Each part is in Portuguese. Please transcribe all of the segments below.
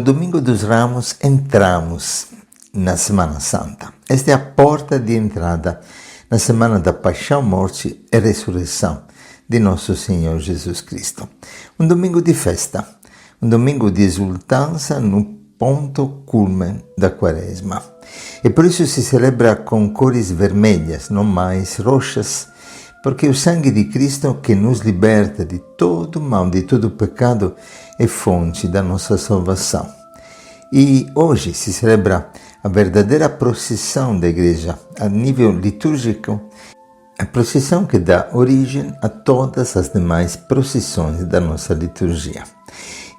Domingo dos Ramos entramos na Semana Santa. Esta é a porta de entrada na semana da paixão, morte e ressurreição de nosso Senhor Jesus Cristo. Um domingo de festa, um domingo de exultância no ponto culmen da Quaresma. E por isso se celebra com cores vermelhas, não mais roxas, porque o sangue de Cristo que nos liberta de todo mal, de todo pecado, é fonte da nossa salvação. E hoje se celebra a verdadeira procissão da igreja a nível litúrgico, a procissão que dá origem a todas as demais procissões da nossa liturgia.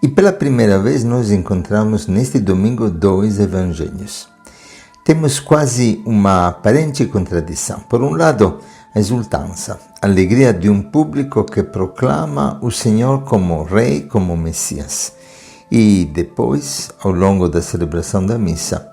E pela primeira vez nós encontramos neste domingo dois evangelhos. Temos quase uma aparente contradição. Por um lado, a exultância, a alegria de um público que proclama o Senhor como Rei, como Messias. E depois, ao longo da celebração da missa,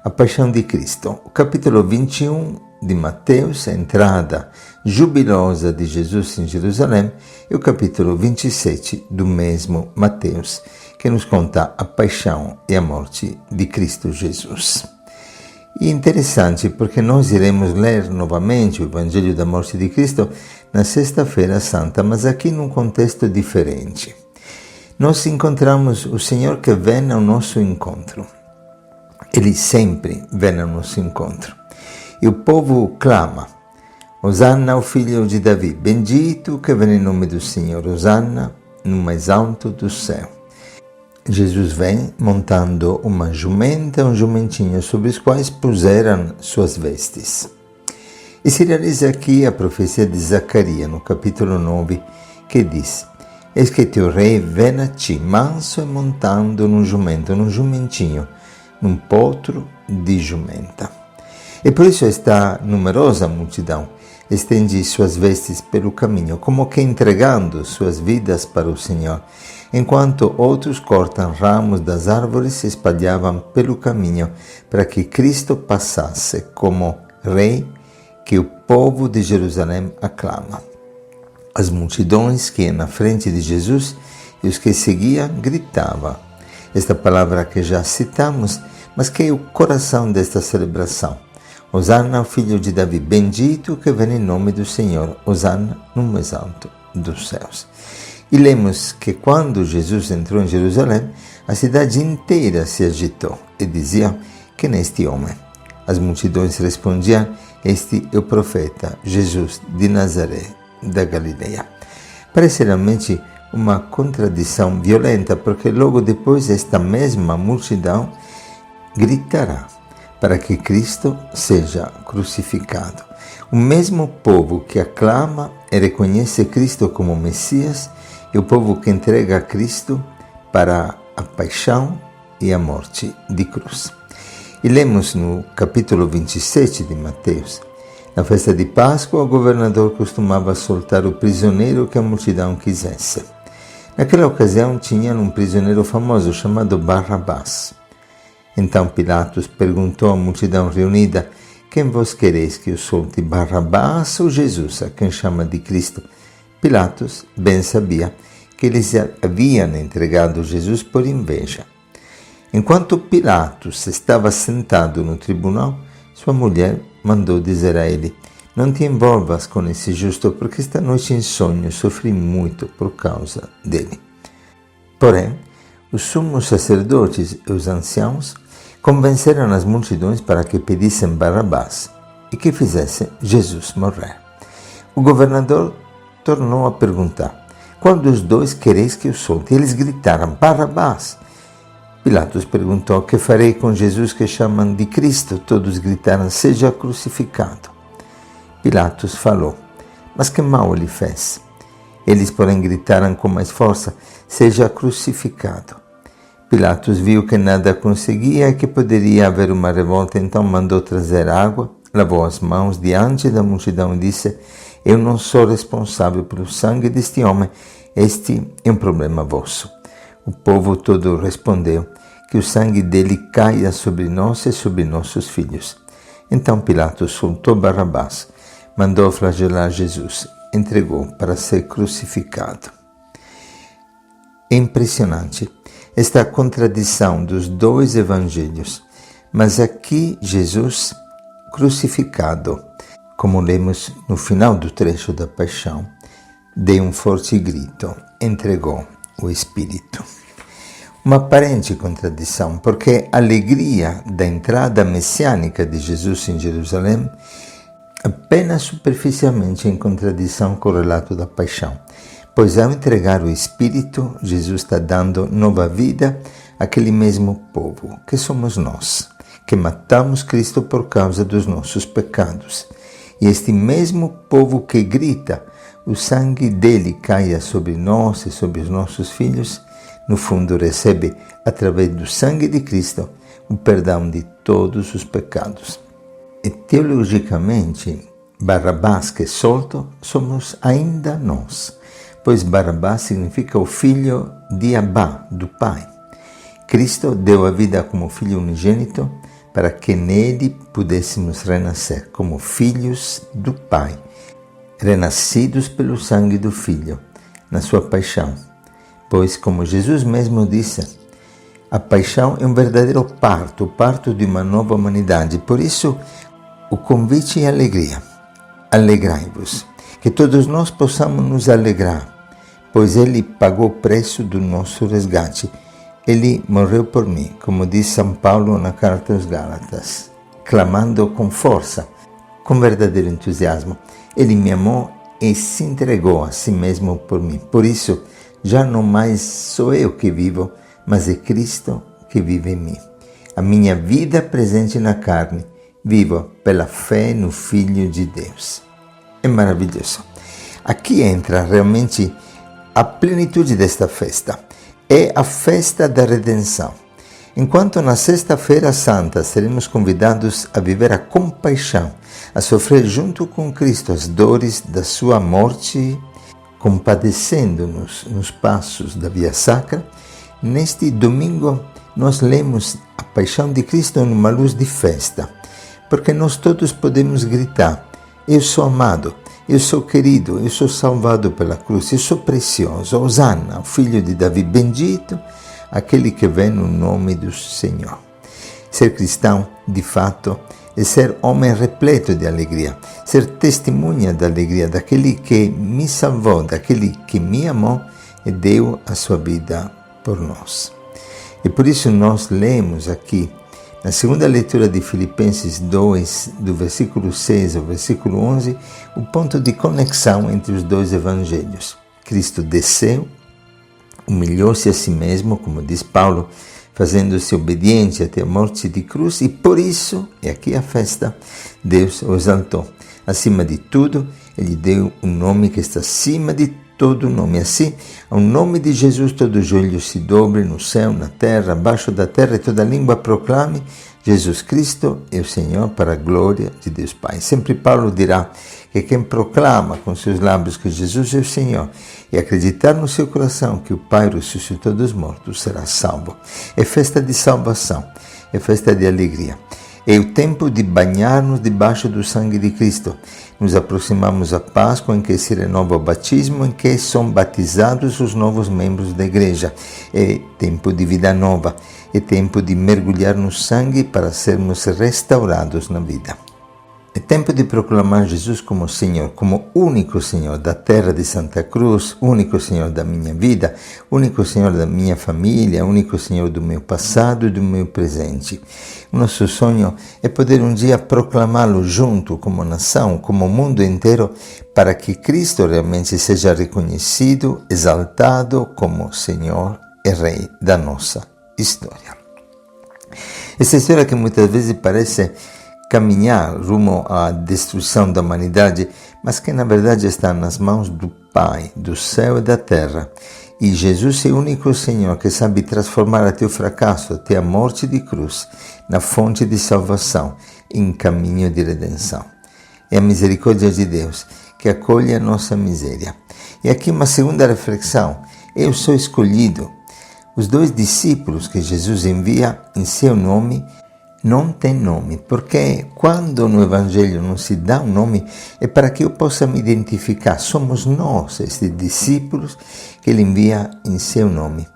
a paixão de Cristo. O capítulo 21 de Mateus, a entrada jubilosa de Jesus em Jerusalém, e o capítulo 27 do mesmo Mateus, que nos conta a paixão e a morte de Cristo Jesus. E interessante porque nós iremos ler novamente o Evangelho da morte de Cristo na Sexta-feira Santa, mas aqui num contexto diferente. Nós encontramos o Senhor que vem ao nosso encontro. Ele sempre vem ao nosso encontro. E o povo clama: Hosanna ao filho de Davi, bendito que vem em nome do Senhor, Hosanna no mais alto do céu. Jesus vem montando uma jumenta e um jumentinho sobre os quais puseram suas vestes. E se realiza aqui a profecia de Zacarias, no capítulo 9, que diz: Eis que teu rei vem a ti, manso e montando num jumento, num jumentinho, num potro de jumenta. E por isso esta numerosa multidão estende suas vestes pelo caminho, como que entregando suas vidas para o Senhor, enquanto outros cortam ramos das árvores e se espalhavam pelo caminho para que Cristo passasse como Rei que o povo de Jerusalém aclama. As multidões que iam na frente de Jesus e os que seguiam gritavam. Esta palavra que já citamos, mas que é o coração desta celebração. Hosanna ao filho de Davi, bendito que vem em nome do Senhor, Hosanna no mais alto dos céus. E lemos que quando Jesus entrou em Jerusalém, a cidade inteira se agitou e diziam: quem é este homem? As multidões respondiam: este é o profeta Jesus de Nazaré, da Galileia. Parece realmente uma contradição violenta, porque logo depois esta mesma multidão gritará para que Cristo seja crucificado. O mesmo povo que aclama e reconhece Cristo como Messias é o povo que entrega a Cristo para a paixão e a morte de cruz. E lemos no capítulo 27 de Mateus: na festa de Páscoa, o governador costumava soltar o prisioneiro que a multidão quisesse. Naquela ocasião, tinham um prisioneiro famoso chamado Barrabás. Então Pilatos perguntou à multidão reunida: quem vós quereis que eu solte, Barrabás ou Jesus, a quem chama de Cristo? Pilatos bem sabia que eles haviam entregado Jesus por inveja. Enquanto Pilatos estava sentado no tribunal, sua mulher mandou dizer a ele: não te envolvas com esse justo, porque esta noite em sonho sofri muito por causa dele. Porém, os sumos sacerdotes e os anciãos convenceram as multidões para que pedissem Barrabás e que fizessem Jesus morrer. O governador tornou a perguntar: qual dos dois quereis que eu solte? Eles gritaram: Barrabás. Pilatos perguntou: que farei com Jesus que chamam de Cristo? Todos gritaram: seja crucificado. Pilatos falou: mas que mal ele fez? Eles, porém, gritaram com mais força: seja crucificado. Pilatos viu que nada conseguia e que poderia haver uma revolta, então mandou trazer água, lavou as mãos diante da multidão e disse: eu não sou responsável pelo sangue deste homem, este é um problema vosso. O povo todo respondeu: que o sangue dele caia sobre nós e sobre nossos filhos. Então Pilatos soltou Barrabás, mandou flagelar Jesus, entregou para ser crucificado. É impressionante. esta contradição dos dois evangelhos, mas aqui Jesus crucificado, como lemos no final do trecho da Paixão, deu um forte grito, entregou o Espírito. Uma aparente contradição, porque a alegria da entrada messiânica de Jesus em Jerusalém apenas superficialmente em contradição com o relato da Paixão, pois ao entregar o Espírito, Jesus está dando nova vida àquele mesmo povo, que somos nós, que matamos Cristo por causa dos nossos pecados. E este mesmo povo que grita, o sangue dele caia sobre nós e sobre os nossos filhos, no fundo recebe, através do sangue de Cristo, o perdão de todos os pecados. E teologicamente, Barrabás que é solto, somos ainda nós, pois Barrabás significa o filho de Abá, do Pai. Cristo deu a vida como filho unigênito para que nele pudéssemos renascer como filhos do Pai, renascidos pelo sangue do Filho, na sua paixão. Pois, como Jesus mesmo disse, a paixão é um verdadeiro parto, o parto de uma nova humanidade. Por isso, o convite é alegria. Alegrai-vos, que todos nós possamos nos alegrar, pois Ele pagou o preço do nosso resgate. Ele morreu por mim, como diz São Paulo na carta aos Gálatas, clamando com força, com verdadeiro entusiasmo. Ele me amou e se entregou a si mesmo por mim. Por isso, já não mais sou eu que vivo, mas é Cristo que vive em mim. A minha vida presente na carne, vivo pela fé no Filho de Deus. É maravilhoso. Aqui entra realmente a plenitude desta festa. É a festa da redenção. Enquanto na Sexta-feira Santa seremos convidados a viver a compaixão, a sofrer junto com Cristo as dores da sua morte, compadecendo-nos nos passos da Via Sacra, neste domingo nós lemos a paixão de Cristo numa luz de festa, porque nós todos podemos gritar: eu sou amado, eu sou querido, eu sou salvado pela cruz, eu sou precioso. Hosanna, o filho de Davi, bendito aquele que vem no nome do Senhor. Ser cristão, de fato, é ser homem repleto de alegria, ser testemunha da alegria daquele que me salvou, daquele que me amou e deu a sua vida por nós. E por isso nós lemos aqui, na segunda leitura de Filipenses 2, do versículo 6 ao versículo 11, o ponto de conexão entre os dois evangelhos. Cristo desceu, humilhou-se a si mesmo, como diz Paulo, fazendo-se obediente até a morte de cruz, e por isso, e aqui a festa, Deus o exaltou. Acima de tudo, Ele deu um nome que está acima de todo nome. Assim, ao nome de Jesus, todo joelho se dobre no céu, na terra, abaixo da terra, e toda língua proclame: Jesus Cristo é o Senhor, para a glória de Deus Pai. Sempre Paulo dirá que quem proclama com seus lábios que Jesus é o Senhor e acreditar no seu coração que o Pai ressuscitou dos mortos será salvo. É festa de salvação, é festa de alegria. É o tempo de banhar-nos debaixo do sangue de Cristo. Nos aproximamos à Páscoa, em que se renova o batismo, em que são batizados os novos membros da igreja. É tempo de vida nova. É tempo de mergulhar no sangue para sermos restaurados na vida. É tempo de proclamar Jesus como Senhor, como único Senhor da terra de Santa Cruz, único Senhor da minha vida, único Senhor da minha família, único Senhor do meu passado e do meu presente. O nosso sonho é poder um dia proclamá-lo junto, como nação, como mundo inteiro, para que Cristo realmente seja reconhecido, exaltado como Senhor e Rei da nossa história. Essa história que muitas vezes parece caminhar rumo à destruição da humanidade, mas que na verdade está nas mãos do Pai, do céu e da terra. E Jesus é o único Senhor que sabe transformar até o fracasso, até a morte de cruz, na fonte de salvação, em caminho de redenção. É a misericórdia de Deus que acolhe a nossa miséria. E aqui uma segunda reflexão: eu sou escolhido. Os dois discípulos que Jesus envia em seu nome não tem nome, porque quando no Evangelho não se dá um nome, é para que eu possa me identificar. Somos nós, estes discípulos, que Ele envia em seu nome,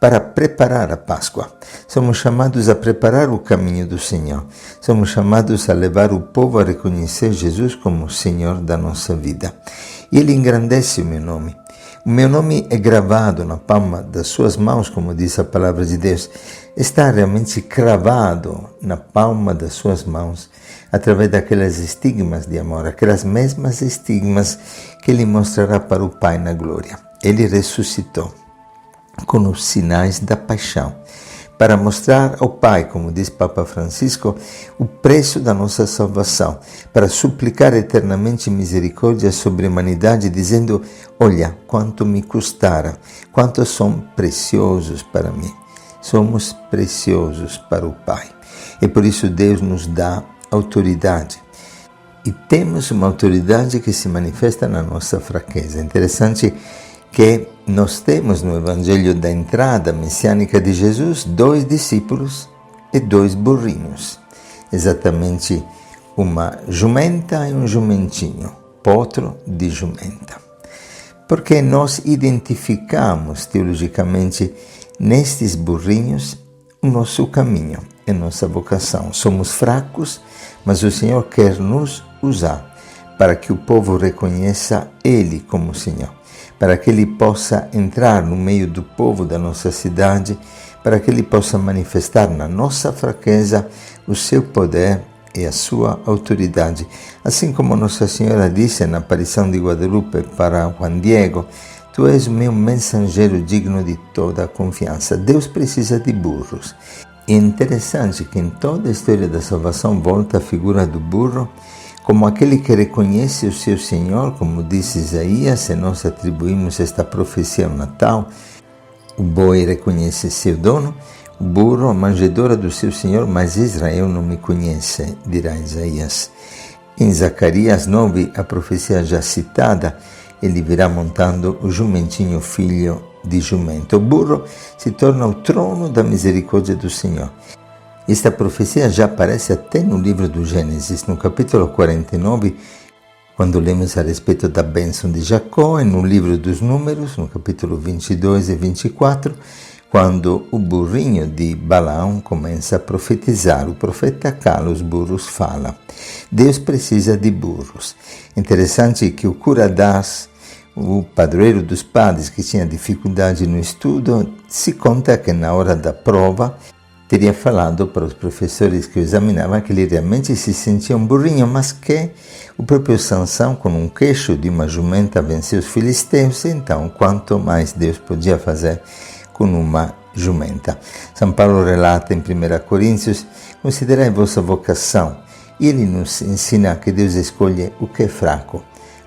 para preparar a Páscoa. Somos chamados a preparar o caminho do Senhor. Somos chamados a levar o povo a reconhecer Jesus como o Senhor da nossa vida. E Ele engrandece o meu nome. O meu nome é gravado na palma das suas mãos, como diz a palavra de Deus. Está realmente cravado na palma das suas mãos, através daquelas estigmas de amor, aquelas mesmas estigmas que Ele mostrará para o Pai na glória. Ele ressuscitou com os sinais da paixão, para mostrar ao Pai, como diz Papa Francisco, o preço da nossa salvação, para suplicar eternamente misericórdia sobre a humanidade, dizendo: olha quanto me custara, quanto são preciosos para mim. Somos preciosos para o Pai. E por isso Deus nos dá autoridade. E temos uma autoridade que se manifesta na nossa fraqueza. É interessante que nós temos no Evangelho da entrada messiânica de Jesus 2 discípulos e 2 burrinhos. Exatamente uma jumenta e um jumentinho, potro de jumenta. Porque nós identificamos teologicamente nestes burrinhos o nosso caminho e nossa vocação. Somos fracos, mas o Senhor quer nos usar para que o povo reconheça Ele como Senhor, para que Ele possa entrar no meio do povo da nossa cidade, para que Ele possa manifestar na nossa fraqueza o seu poder e a sua autoridade. Assim como Nossa Senhora disse na aparição de Guadalupe para Juan Diego: Tu és o meu mensageiro digno de toda a confiança. Deus precisa de burros. É interessante que em toda a história da salvação volta a figura do burro como aquele que reconhece o seu Senhor, como disse Isaías, e nós atribuímos esta profecia ao Natal. O boi reconhece seu dono, o burro a manjedoura do seu Senhor, mas Israel não me conhece, dirá Isaías. Em Zacarias 9, a profecia já citada, ele virá montando o jumentinho filho de jumento. O burro se torna o trono da misericórdia do Senhor. Esta profecia já aparece até no livro do Gênesis, no capítulo 49, quando lemos a respeito da bênção de Jacó, e no livro dos Números, no capítulo 22 e 24, quando o burrinho de Balaão começa a profetizar. O profeta cala, os burros fala. Deus precisa de burros. Interessante que o cura das, o padroeiro dos padres que tinha dificuldade no estudo, se conta que na hora da prova teria falado para os professores que o examinavam que ele realmente se sentia um burrinho, mas que o próprio Sansão, com um queixo de uma jumenta, venceu os filisteus. Então, quanto mais Deus podia fazer com uma jumenta. São Paulo relata em 1 Coríntios: considerai vossa vocação. E ele nos ensina que Deus escolhe o que é fraco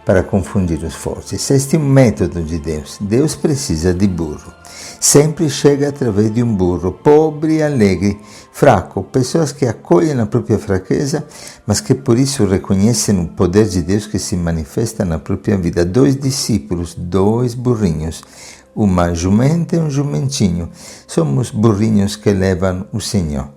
para confundir os fortes. Este é um método de Deus. Deus precisa de burro. Sempre chega através de um burro, pobre, alegre, fraco, pessoas que acolhem a própria fraqueza, mas que por isso reconhecem o poder de Deus que se manifesta na própria vida. 2 discípulos, 2 burrinhos, uma jumenta e um jumentinho. Somos burrinhos que levam o Senhor.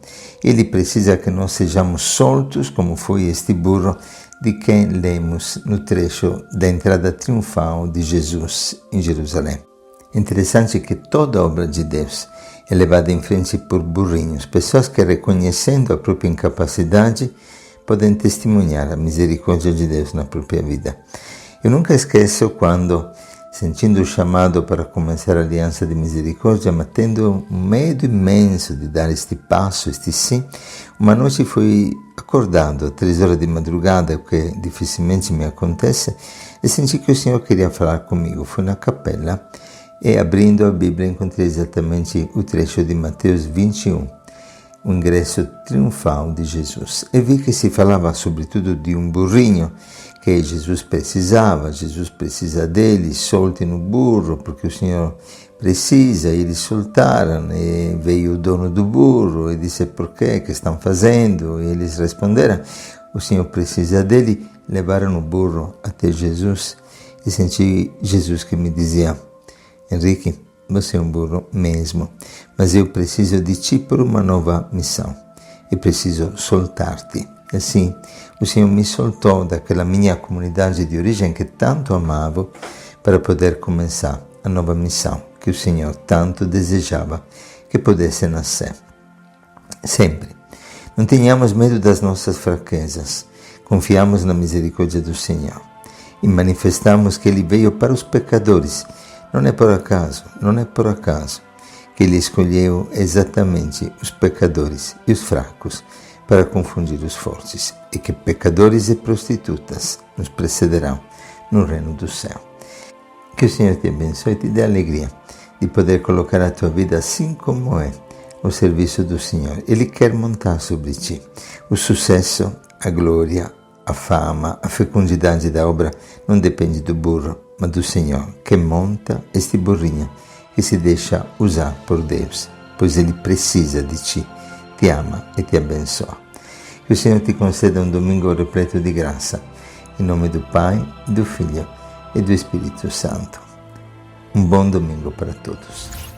Ele precisa que nós sejamos soltos, como foi este burro de quem lemos no trecho da entrada triunfal de Jesus em Jerusalém. Interessante que toda a obra de Deus é levada em frente por burrinhos, pessoas que, reconhecendo a própria incapacidade, podem testemunhar a misericórdia de Deus na própria vida. Eu nunca esqueço quando, sentindo o chamado para começar a aliança de misericórdia, mas tendo um medo imenso de dar este passo, este sim, uma noite fui acordado às 3 horas de madrugada, o que dificilmente me acontece, e senti que o Senhor queria falar comigo. Fui na capela e, abrindo a Bíblia, encontrei exatamente o trecho de Mateus 21, o ingresso triunfal de Jesus. E vi que se falava sobretudo de um burrinho que Jesus precisa dele, solte no burro, porque o Senhor precisa. E eles soltaram, e veio o dono do burro e disse: por que estão fazendo? E eles responderam: o Senhor precisa dele. Levaram o burro até Jesus e senti Jesus que me dizia: Henrique, você é um burro mesmo, mas eu preciso de ti por uma nova missão e preciso soltar-te. Assim, o Senhor me soltou daquela minha comunidade de origem que tanto amava para poder começar a nova missão, que o Senhor tanto desejava que pudesse nascer. Sempre. Não tenhamos medo das nossas fraquezas. Confiamos na misericórdia do Senhor e manifestamos que Ele veio para os pecadores. Não é por acaso que Ele escolheu exatamente os pecadores e os fracos para confundir os fortes, e que pecadores e prostitutas nos precederão no reino do céu. Que o Senhor te abençoe e te dê alegria de poder colocar a tua vida assim como é, ao serviço do Senhor. Ele quer montar sobre ti o sucesso, a glória, a fama, a fecundidade da obra não depende do burro, mas do Senhor, que monta este burrinho, que se deixa usar por Deus, pois Ele precisa de ti, te ama e te abençoa. Que o Senhor te conceda um domingo repleto de graça, em nome do Pai, do Filho e do Espírito Santo. Um bom domingo para todos.